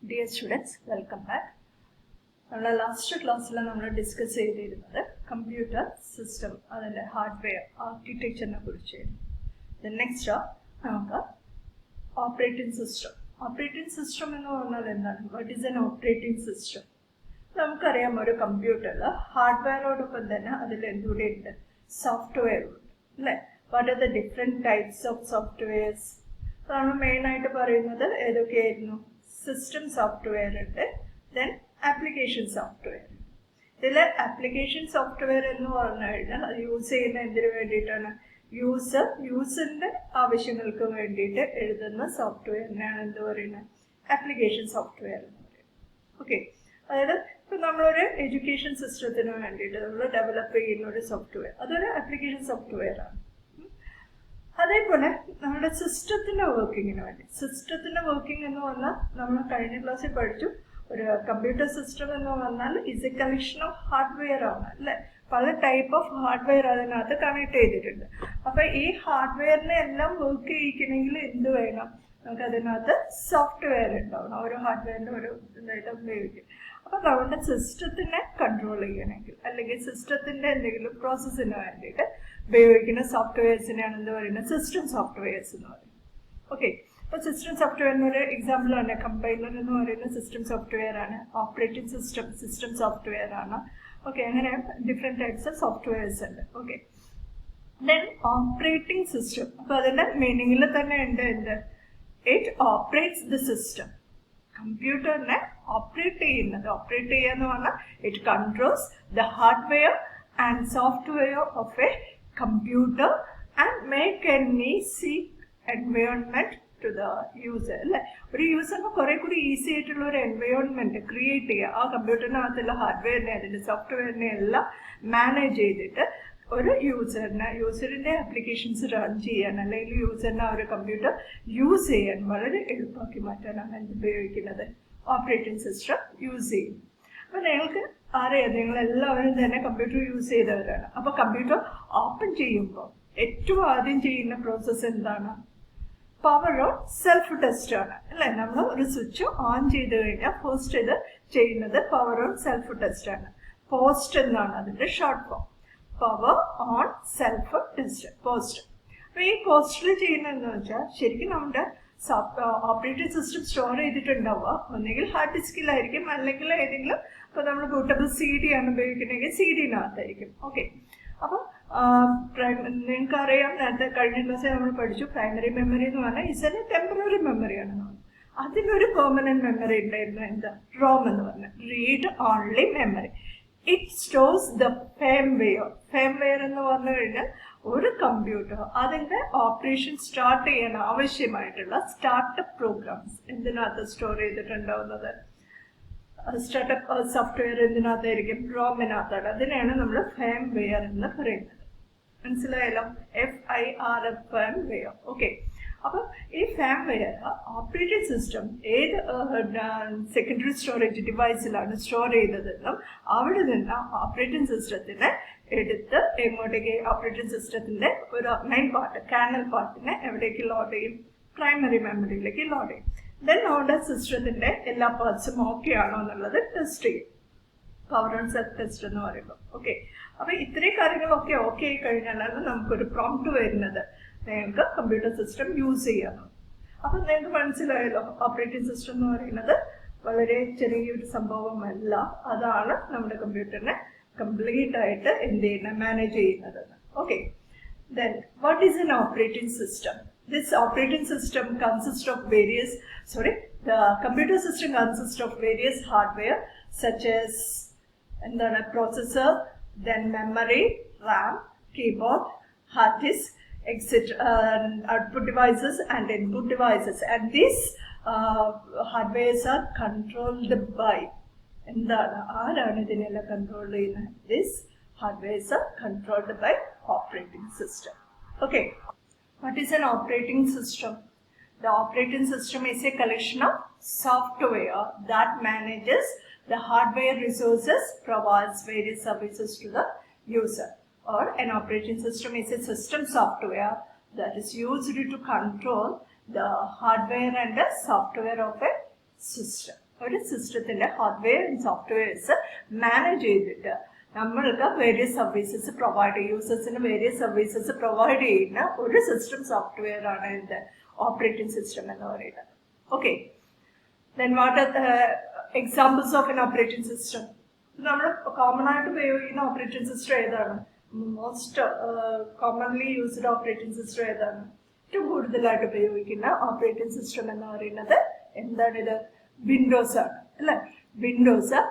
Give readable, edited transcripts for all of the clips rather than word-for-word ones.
Dear students, welcome back. Our last class we discussed computer system and hardware architecture. The next operating system. Operating system is what is an operating system? We have a computer, hardware and software. What are the different types of softwares? So, main system software and then application software. There are application software and use user software application software. Okay. So, we education system develop software. That's application software. That's the system working. System working in the class computer system is a collection of hardware. Pala type of hardware adanathu connect cheyidittundu. Appo ee hardware ne ellam work cheyikkennengil endu venam? Namukku adanathu software undavana. Oru hardware inde oru idaittu ubhayikkum. Appo nammude system control cheyanengil allekil system endengilum process inu vendite ഉപയോഗിക്കുന്ന സോഫ്റ്റ്വെയർസിനെയാണ് എന്ത് പറയുന്നത് system softwares എന്ന് പറയുന്നത്. Okay, അപ്പോൾ system സോഫ്റ്റ്വെയറിന് ഒരു example ആണ് compiler എന്ന് പറയുന്ന സിസ്റ്റം സോഫ്റ്റ്വെയർ ആണ്, ഓപ്പറേറ്റിംഗ് സിസ്റ്റം സോഫ്റ്റ്വെയർ ആണ്. ഓക്കെ, അങ്ങനെ ഡിഫറെൻറ്റ് ടൈപ്സ് ഓഫ് സോഫ്റ്റ്വെയർസ് ഉണ്ട്. ഓക്കെ, ദെൻ ഓപ്പറേറ്റിംഗ് സിസ്റ്റം, അപ്പോൾ അതിൻ്റെ മീനിങ്ങിൽ തന്നെ ഉണ്ട് എന്ത്, ഇറ്റ് ഓപ്പറേറ്റ്സ് ദ സിസ്റ്റം. കമ്പ്യൂട്ടറിനെ ഓപ്പറേറ്റ് ചെയ്യുക എന്ന് പറഞ്ഞാൽ it controls the hardware and software of a computer and make an easy environment to the user. ഒരു യൂസറിന് കുറെ കൂടി ഈസി ആയിട്ടുള്ള ഒരു എൻവയോൺമെന്റ് ക്രിയേറ്റ് ചെയ്യുക. ആ കമ്പ്യൂട്ടറിനകത്തുള്ള ഹാർഡ്വെയറിനെ അതിന്റെ സോഫ്റ്റ്വെയറിനെ എല്ലാം മാനേജ് ചെയ്തിട്ട് ഒരു യൂസറിന്റെ ആപ്ലിക്കേഷൻസ് റൺ ചെയ്യാൻ അല്ലെങ്കിൽ യൂസറിന് ആ ഒരു കമ്പ്യൂട്ടർ യൂസ് ചെയ്യാൻ വളരെ എളുപ്പമാക്കി മാറ്റാനാണ് എന്ത് ഉപയോഗിക്കുന്നത്, ഓപ്പറേറ്റിംഗ് സിസ്റ്റം യൂസ് ചെയ്യും. അപ്പോൾ നിങ്ങൾക്ക് അറിയാം, നിങ്ങളെല്ലാവരും തന്നെ കമ്പ്യൂട്ടർ യൂസ് ചെയ്തവരാണ്. അപ്പോൾ കമ്പ്യൂട്ടർ ഓപ്പൺ ചെയ്യുമ്പോൾ ഏറ്റവും ആദ്യം ചെയ്യുന്ന പ്രോസസ്സ് എന്താണ്? പവർ ഓൺ സെൽഫ് ടെസ്റ്റ് ആണ് അല്ലേ. നമ്മൾ ഒരു സ്വിച്ച് ഓൺ ചെയ്ത് കഴിഞ്ഞാൽ ഫസ്റ്റ് ഇത് ചെയ്യുന്നത് പവർ ഓൺ സെൽഫ് ടെസ്റ്റ് ആണ്. പോസ്റ്റ് എന്നാണ് അതിൻ്റെ short form. Power on self test, post. അപ്പോൾ ഈ പോസ്റ്റിൽ ചെയ്യുന്നതെന്ന് വെച്ചാൽ ശരിക്കും നമ്മുടെ ഓപ്പറേറ്റിംഗ് സിസ്റ്റം സ്റ്റോർ ചെയ്തിട്ടുണ്ടാവുക ഒന്നുകിൽ ഹാർഡ് ഡിസ്കിലായിരിക്കും, അല്ലെങ്കിൽ ഏതെങ്കിലും ഇപ്പോൾ നമ്മൾ ബൂട്ടബിൾ CD ആണ് ഉപയോഗിക്കുന്നതെങ്കിൽ CD-നകത്തായിരിക്കും. ഓക്കെ, അപ്പം നിങ്ങൾക്കറിയാം, നേരത്തെ കഴിഞ്ഞ ക്ലാസ്സിൽ നമ്മൾ പഠിച്ചു പ്രൈമറി മെമ്മറി എന്ന് പറഞ്ഞാൽ ഇറ്റ്സ് ടെമ്പററി മെമ്മറിയാണ്. അതിനൊരു പെർമനന്റ് മെമ്മറി ഉണ്ടായിരുന്നു, എന്താ, റോം എന്ന് പറഞ്ഞാൽ read only memory. It stores the firmware. Firmware എന്ന് പറഞ്ഞു കഴിഞ്ഞാൽ ഒരു കമ്പ്യൂട്ടർ അതിൻ്റെ ഓപ്പറേഷൻ സ്റ്റാർട്ട് ചെയ്യാൻ ആവശ്യമായിട്ടുള്ള സ്റ്റാർട്ടപ്പ് പ്രോഗ്രാംസ് എന്തിനകത്ത് സ്റ്റോർ ചെയ്തിട്ടുണ്ടാവുന്നത്, സ്റ്റാർട്ടപ്പ് സോഫ്റ്റ്വെയർ എന്തിനകത്തായിരിക്കും, റോമിനകത്താണ്. അതിനെയാണ് നമ്മൾ ഫേംവെയർ എന്ന് പറയുന്നത്. മനസ്സിലായല്ലോ, FIRM ഫേംവെയർ. ഓക്കെ, അപ്പം ഈ ഫേംവെയർ ഓപ്പറേറ്റിംഗ് സിസ്റ്റം ഏത് സെക്കൻഡറി സ്റ്റോറേജ് ഡിവൈസിലാണ് സ്റ്റോർ ചെയ്തതെന്നും അവിടെ നിന്ന് ഓപ്പറേറ്റിംഗ് സിസ്റ്റത്തിനെ എടുത്ത് എങ്ങോട്ടേക്ക്, ഓപ്പറേറ്റിംഗ് സിസ്റ്റത്തിന്റെ ഒരു മെയിൻ പാർട്ട് കാനൽ പാർട്ടിനെ എവിടേക്ക് ലോഡ് ചെയ്യും, പ്രൈമറി മെമ്മറിയിലേക്ക് ലോഡ് ചെയ്യും. ദെൻ നമ്മുടെ സിസ്റ്റത്തിന്റെ എല്ലാ പാർട്സും ഓക്കെ ആണോ എന്നുള്ളത് ടെസ്റ്റ് ചെയ്യും, പവർ ഓൺ സെൽഫ് ടെസ്റ്റ് എന്ന് പറയുമ്പോൾ. ഓക്കെ, അപ്പൊ ഇത്രയും കാര്യങ്ങളൊക്കെ ഓക്കെ ആയി കഴിഞ്ഞാലാണ് നമുക്കൊരു പ്രോംപ്റ്റ് വരുന്നത്, നിങ്ങൾക്ക് കമ്പ്യൂട്ടർ സിസ്റ്റം യൂസ് ചെയ്യാമോ. അപ്പൊ നിങ്ങൾക്ക് മനസ്സിലായല്ലോ, ഓപ്പറേറ്റിംഗ് സിസ്റ്റം എന്ന് പറയുന്നത് വളരെ ചെറിയൊരു സംഭവമല്ല, അതാണ് നമ്മുടെ കമ്പ്യൂട്ടറിനെ കംപ്ലീറ്റ് ആയിട്ട് എന്ത് ചെയ്യുന്നത്, മാനേജ് ചെയ്യുന്നത്. Okay, then what is N operating system? This operating system consists of the computer system consists of various hardware such as processor, then memory, RAM, keyboard, hard disk, etc. Output devices and input devices, and these hardwares are controlled by ആരാണ് ഇതിനെല്ലാം control ചെയ്യുന്നത്? These hardwares are controlled by operating system. Okay. What is an operating system? The operating system is a collection of software that manages the hardware resources, provides various services to the user. Or an operating system is a system software that is used to control the hardware and the software of a system. ഒരു സിസ്റ്റത്തിന്റെ hardware and softwares manage ചെയ്തിട്ട് നമ്മൾക്ക് various services provide ചെയ്യും, യൂസേഴ്സിന് various services provide ചെയ്യുന്ന ഒരു system software ആണ് എന്ത് operating system എന്ന് പറയുന്നത്. Okay, then what are examples of N operating system? നമ്മൾ കോമൺ ആയിട്ട് ഉപയോഗിക്കുന്ന ഓപ്പറേറ്റിംഗ് സിസ്റ്റം ഏതാണ്? Most commonly used operating system ഏതാണ്? ഏറ്റവും കൂടുതലായിട്ട് ഉപയോഗിക്കുന്ന ഓപ്പറേറ്റിംഗ് സിസ്റ്റം എന്ന് പറയുന്നത് എന്താണിത്? വിൻഡോസ് ആണ് അല്ലെ? Windows.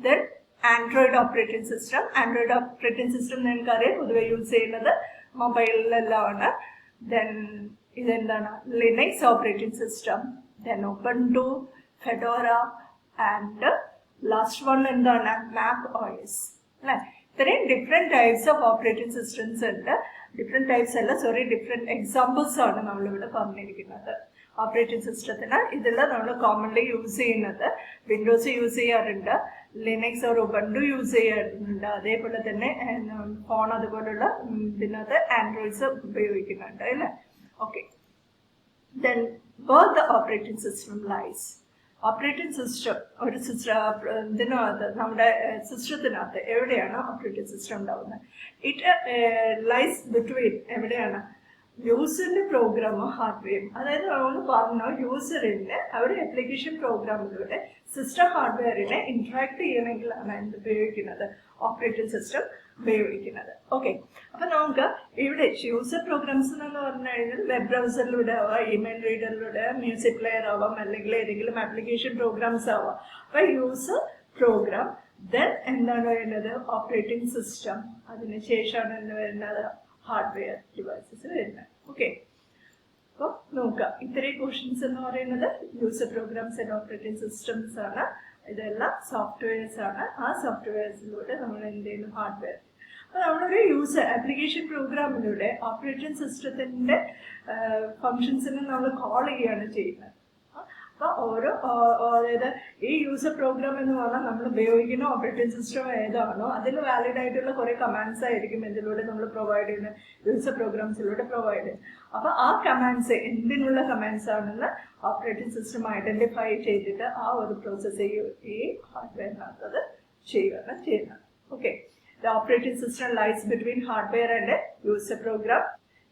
Then Android operating system. Android operating system നിങ്ങൾക്കറിയാം പൊതുവെ യൂസ് ചെയ്യുന്നത് മൊബൈലിലെല്ലാം ആണ്. ദെൻ ഇതെന്താണ്? Linux operating system. Then Ubuntu, Fedora and last one എന്താണ്? മാക് OS അല്ലെ? ഇത്രയും different types of operating systems ഉണ്ട്. ഡിഫറെന്റ് ടൈപ്സ് അല്ല, സോറി, ഡിഫറെന്റ് എക്സാമ്പിൾസ് ആണ് നമ്മളിവിടെ പറഞ്ഞിരിക്കുന്നത് ഓപ്പറേറ്റിംഗ് സിസ്റ്റത്തിന്. ഇതെല്ലാം നമ്മൾ കോമൺലി യൂസ് ചെയ്യുന്നത് വിൻഡോസ് യൂസ് ചെയ്യാറുണ്ട്, ലിനക്സ് ഓർ ഉബുണ്ടു യൂസ് ചെയ്യാറുണ്ട്, അതേപോലെ തന്നെ ഫോൺ അതുപോലുള്ള ഇതിനകത്ത് ആൻഡ്രോയിഡ്സ് ഉപയോഗിക്കുന്നുണ്ട് അല്ലേ? Okay, then where the operating system lies. Operating system ഒരു ഇതിനകത്ത് നമ്മുടെ സിസ്റ്റത്തിനകത്ത് എവിടെയാണ് ഓപ്പറേറ്റിംഗ് സിസ്റ്റം ഉണ്ടാവുന്നത്? ഇറ്റ് ലൈസ് ബിറ്റ്വീൻ എവിടെയാണ്? യൂസറിന്റെ പ്രോഗ്രാമും ഹാർഡ്വെയറും. അതായത് നമ്മൾ പറഞ്ഞു യൂസറിന്റെ അവരുടെ ആപ്ലിക്കേഷൻ പ്രോഗ്രാമിലൂടെ സിസ്റ്റം ഹാർഡ്വെയറിനെ ഇന്ററാക്ട് ചെയ്യണമെങ്കിലാണ് എന്ത് ഉപയോഗിക്കുന്നത്? ഓപ്പറേറ്റിംഗ് സിസ്റ്റം ഉപയോഗിക്കുന്നത്. ഓക്കെ, അപ്പൊ നമുക്ക് ഇവിടെ യൂസർ പ്രോഗ്രാംസ് എന്ന് പറഞ്ഞു കഴിഞ്ഞാൽ വെബ് ബ്രൗസറിലൂടെ ആവാം, ഇമെയിൽ റീഡറിലൂടെ, മ്യൂസിക് പ്ലെയർ ആവാം, അല്ലെങ്കിൽ ഏതെങ്കിലും ആപ്ലിക്കേഷൻ പ്രോഗ്രാംസ് ആവാം. അപ്പൊ യൂസർ പ്രോഗ്രാം, ദെൻ എന്താണ് വരുന്നത്? ഓപ്പറേറ്റിംഗ് സിസ്റ്റം, അതിനുശേഷമാണ് എന്ത് വരുന്നത്? ഹാർഡ്വെയർ ഡിവൈസസ് വരുന്നത്. ഓക്കെ, അപ്പോൾ നോക്കുക, ഇത്രയും ക്വസ്റ്റ്യൻസ് എന്ന് പറയുന്നത് user programs and operating systems ആണ്. ഇതെല്ലാം സോഫ്റ്റ്വെയർസ് ആണ്. ആ സോഫ്റ്റ്വെയർസിലൂടെ നമ്മൾ എന്ത് ചെയ്യുന്നു? ഹാർഡ്വെയർ. അപ്പോൾ നമ്മളൊരു യൂസർ ആപ്ലിക്കേഷൻ പ്രോഗ്രാമിലൂടെ ഓപ്പറേറ്റിംഗ് സിസ്റ്റത്തിന്റെ ഫങ്ഷൻസിനെ നമ്മൾ കോൾ ചെയ്യുകയാണ് ചെയ്യുന്നത്. അപ്പോൾ ഓരോ അതായത് ഈ യൂസർ പ്രോഗ്രാം എന്ന് പറഞ്ഞാൽ നമ്മൾ ഉപയോഗിക്കുന്ന ഓപ്പറേറ്റിംഗ് സിസ്റ്റം ഏതാണോ അതിന് വാലിഡ് ആയിട്ടുള്ള കുറെ കമാൻഡ്സ് ആയിരിക്കും ഇതിലൂടെ നമ്മൾ പ്രൊവൈഡ് ചെയ്യുന്ന യൂസർ പ്രോഗ്രാംസിലൂടെ പ്രൊവൈഡ് ചെയ്യും. അപ്പോൾ ആ കമാൻഡ്സ് എന്തിനുള്ള കമാൻഡ്സ് ആണെന്ന് ഓപ്പറേറ്റിംഗ് സിസ്റ്റം ഐഡന്റിഫൈ ചെയ്തിട്ട് ആ ഒരു പ്രോസസ്സ് ഈ ഹാർഡ്വെയറിനകത്തത് ചെയ്യുകയാണ് ചെയ്യുന്നത്. Okay, the operating system lies between hardware and user program.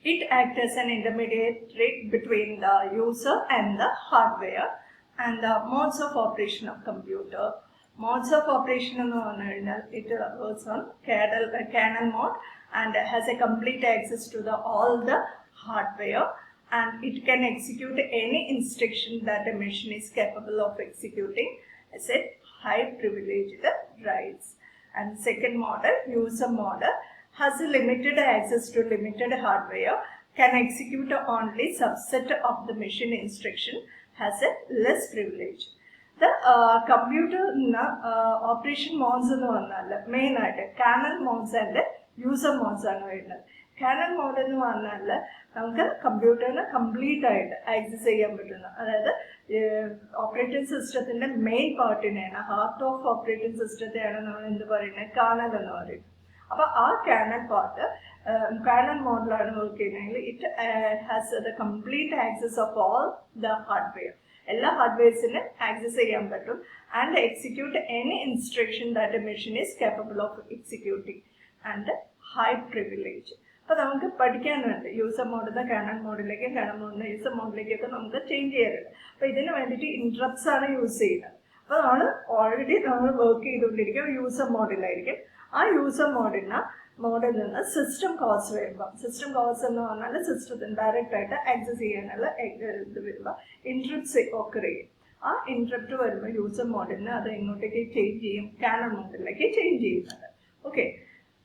It acts as an intermediary between the user and the hardware and the modes of operation of computer. Modes of operation എന്ന് പറഞ്ഞു കഴിഞ്ഞാൽ it works on kernel mode and has a complete access to all the hardware and it can execute any instruction that a machine is capable of executing as a high privileged rights. And second model, user model, has a limited access to limited hardware, can execute only subset of the machine instruction, has a less privilege. The computer operation modes എന്ന് പറഞ്ഞാൽ main ആയിട്ട് kernel modes and user modes ആണ് വരുന്നത്. kernel mode എന്ന് പറഞ്ഞാൽ നമുക്ക് കമ്പ്യൂട്ടറിന് complete ആയിട്ട് access ചെയ്യാൻ പറ്റുന്ന, അതായത് ഓപ്പറേറ്റിംഗ് സിസ്റ്റത്തിന്റെ മെയിൻ പാർട്ടിനെയാണ്, ഹാർട്ട് ഓഫ് ഓപ്പറേറ്റിംഗ് സിസ്റ്റത്തെയാണ് നമ്മൾ എന്ത് പറയുന്നത്? kernel എന്ന് പറയുന്നത്. അപ്പോൾ ആ kernel പാർട്ട് kernel മോഡിലാണ് വർക്ക് ചെയ്യുന്നതെങ്കിൽ it has the complete access of all the hardware. എല്ലാ ഹാർഡ്വെയർസിനും ആക്സസ് ചെയ്യാൻ പറ്റും and execute any instruction that A machine is capable of executing and high privilege. അപ്പോൾ നമുക്ക് പഠിക്കാനുണ്ട് യൂസർ മോഡിൽ നിന്ന് kernel മോഡിലേക്ക്, kernel മോഡിൽ നിന്ന് യൂസർ മോഡിലേക്കൊക്കെ നമുക്ക് ചേഞ്ച് ചെയ്യാറുണ്ട്. അപ്പോൾ ഇതിന് വേണ്ടിയിട്ട് ഇൻട്രപ്റ്റ്സ് ആണ് യൂസ് ചെയ്യുന്നത്. അപ്പോൾ നമ്മൾ ഓൾറെഡി നമ്മൾ വർക്ക് ചെയ്തുകൊണ്ടിരിക്കും യൂസർ മോഡിലായിരിക്കും. ആ യൂസർ മോഡിൽ നിന്ന് സിസ്റ്റം കോൾസ് വരുമ്പോൾ, സിസ്റ്റം കോൾസ് എന്ന് പറഞ്ഞാൽ സിസ്റ്റത്തിന് ഡയറക്റ്റ് ആയിട്ട് ആക്സസ് ചെയ്യാനുള്ള ഇത് വരുമ്പോൾ ഇൻട്രപ്റ്റ്സ് ഓക്കർ ചെയ്യും. ആ ഇൻട്രപ്റ്റ് വരുമ്പോൾ യൂസർ മോഡിൽ നിന്ന് അത് എങ്ങോട്ടേക്ക് ചേഞ്ച് ചെയ്യും? kernel മോഡിലേക്ക് ചേഞ്ച് ചെയ്യുന്നത്. ഓക്കെ,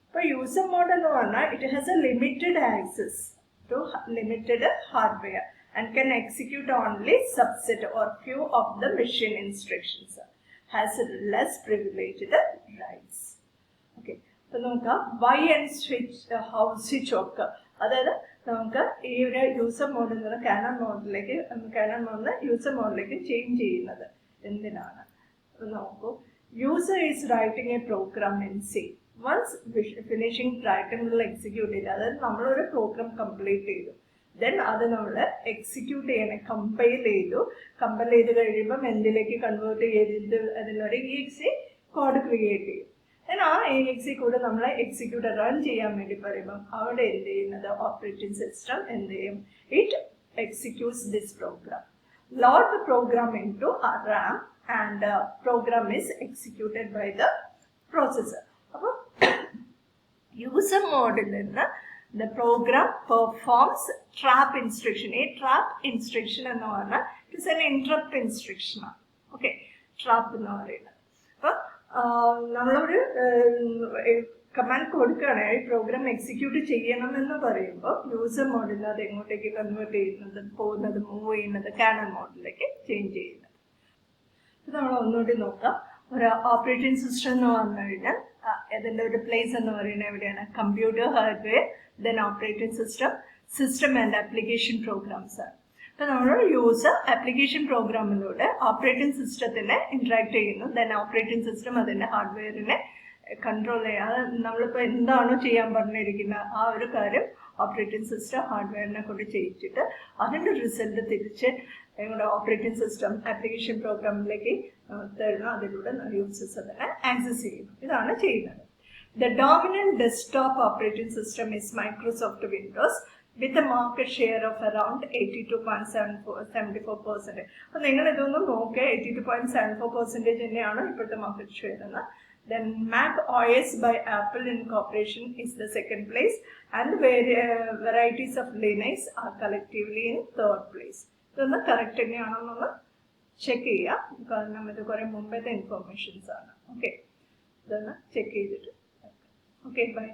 അപ്പോൾ യൂസർ മോഡ് എന്ന് പറഞ്ഞാൽ it has a limited access to limited hardware and can execute only subset or few of the machine instructions, has less privileged rights. Okay, അപ്പോൾ നമുക്ക് why and switch how switch ഒക്കെ, അതായത് നമുക്ക് ഈ ഒരു user മോഡിൽ നിന്ന് kernel മോഡിൽ യൂസർ മോഡിലേക്ക് ചേഞ്ച് ചെയ്യുന്നത് എന്തിനാണ്? നോക്കൂ, user is writing a program in C. Once finishing writing will execute ചെയ്ത്, അതായത് നമ്മളൊരു പ്രോഗ്രാം കംപ്ലീറ്റ് ചെയ്തു, ദെൻ അത് നമ്മൾ എക്സിക്യൂട്ട് ചെയ്യണം. കമ്പൈൽ ചെയ്ത് കഴിയുമ്പം എന്തിലേക്ക് കൺവേർട്ട് ചെയ്തിട്ട് അതിനൊരു EXE കോഡ് ക്രിയേറ്റ് ചെയ്യും. ദെൻ ആ EXE കോഡ് നമ്മൾ എക്സിക്യൂട്ട് റൺ ചെയ്യാൻ വേണ്ടി പറയുമ്പം അവിടെ എന്ത് ചെയ്യുന്നത്, ഓപ്പറേറ്റിംഗ് സിസ്റ്റം എന്ത് ചെയ്യും, it executes this program, load the program into a RAM, and program is executed by the processor. അപ്പോൾ യൂസർ മോഡിൽ നിന്ന് the program performs trap instruction. ഈ trap instruction എന്ന് പറഞ്ഞാൽ ഇറ്റ്സ് an interrupt instruction ആണ്. Okay, trap എന്ന് പറയുന്നത്. അപ്പോൾ നമ്മളൊരു കമാൻഡ് കൊടുക്കുകയാണെങ്കിൽ പ്രോഗ്രാം എക്സിക്യൂട്ട് ചെയ്യണമെന്ന് പറയുമ്പോൾ യൂസർ മോഡിൽ അത് എങ്ങോട്ടേക്ക് കൺവേർട്ട് ചെയ്യുന്നത്, പോകുന്നത്, മൂവ് ചെയ്യുന്നത് കാനൺ മോഡിലേക്ക് ചേഞ്ച് ചെയ്യുന്നത്. ഇത് നമ്മൾ ഒന്നുകൂടി നോക്കാം. ഒരു ഓപ്പറേറ്റിംഗ് സിസ്റ്റം എന്ന് പറഞ്ഞു കഴിഞ്ഞാൽ അതിൻ്റെ ഒരു പ്ലേസ് എന്ന് പറയുന്നത് എവിടെയാണ്, computer, hardware, then operating system and application programmes ആണ്. അപ്പോൾ നമ്മൾ യൂസർ ആപ്ലിക്കേഷൻ പ്രോഗ്രാമിലൂടെ ഓപ്പറേറ്റിംഗ് സിസ്റ്റത്തിനെ ഇൻട്രാക്ട് ചെയ്യുന്നു. ദെൻ ഓപ്പറേറ്റിംഗ് സിസ്റ്റം അതിൻ്റെ ഹാർഡ്വെയറിനെ കൺട്രോൾ ചെയ്യാതെ നമ്മളിപ്പോൾ എന്താണോ ചെയ്യാൻ പറഞ്ഞിരിക്കുന്നത് ആ ഒരു കാര്യം ഓപ്പറേറ്റിംഗ് സിസ്റ്റം ഹാർഡ്വെയറിനെ കൊണ്ട് ചെയ്യിച്ചിട്ട് അതിൻ്റെ റിസൾട്ട് തിരിച്ച് ഞങ്ങളുടെ ഓപ്പറേറ്റിംഗ് സിസ്റ്റം ആപ്ലിക്കേഷൻ പ്രോഗ്രാമിലേക്ക് തരുന്നു. അതിലൂടെ യൂസേഴ്സ് അതിനെ ആക്സസ് ചെയ്യുന്നു. ഇതാണ് ചെയ്യുന്നത്. The dominant desktop operating system is Microsoft Windows with a market share of around 82.74%. അപ്പോൾ നിങ്ങൾ ഇതൊന്നും നോക്കുക, 82.74% തന്നെയാണ് ഇപ്പോഴത്തെ മാർക്കറ്റ് ഷെയർ എന്ന്. Then Mac OS by Apple Incorporation is the second place, and varieties of Linux are collectively in third place. ഇതൊന്ന് correct തന്നെയാണെന്നൊന്ന് check ചെയ്യാം, കാരണം ഇത് കുറേ മുമ്പത്തെ ഇൻഫോർമേഷൻസ് ആണ്. ഓക്കെ, ഇതൊന്ന് ചെക്ക് ചെയ്തിട്ട്. Okay, by.